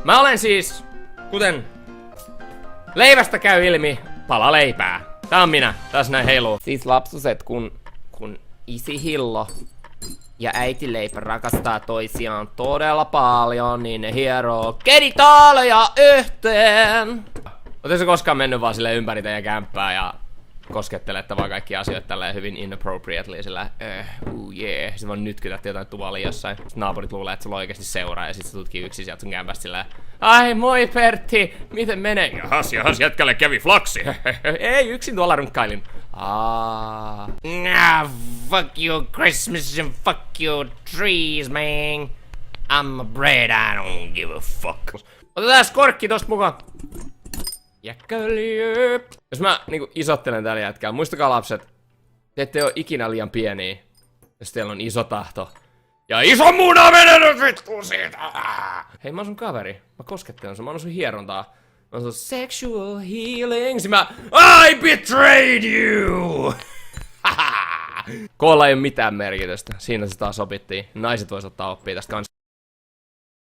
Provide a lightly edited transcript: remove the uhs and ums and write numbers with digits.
Mä olen siis, kuten leivästä käy ilmi, pala leipää. Tää on minä, tässä näin heiluu. Siis lapsuset, kun isi Hillo ja äiti Leipä rakastaa toisiaan todella paljon, niin ne hieroo genitaaleja yhteen. Oletko koskaan mennyt vaan silleen ympäri teidän kämppää ja koskettelette vaan kaikki asioita tälleen hyvin inappropriately, sillä yeah. Sitten vaan nytkytät jotain tuolia jossain. Sitten naapurit luulee, että sulla on oikeesti seuraa ja sit sä tutkin yksin sieltä sun kämpästä silleen, ai moi Pertti, miten menee? Jahas, jätkälle kävi flaksi. Ei, yksin tuolla runkkailin. Nah, fuck you Christmas and fuck you trees, man. I'm a bread, I don't give a fuck. Otetaan korkki tosta mukaan. Jäkkäliö. Jos mä niinku isottelen tällä jätkää, muistakaa lapset, te ette oo ikinä liian pieniä, jos teillä on iso tahto. Ja iso muna menee nyt vittuun siitä! Hei, mä oon sun kaveri. Mä koskettelen sun, mä oon sun hierontaa. Mä oon sun sexual healings. I betrayed you! Koolla ei oo mitään merkitystä. Siinä se taas opittiin. Naiset vois ottaa oppia tästä kans.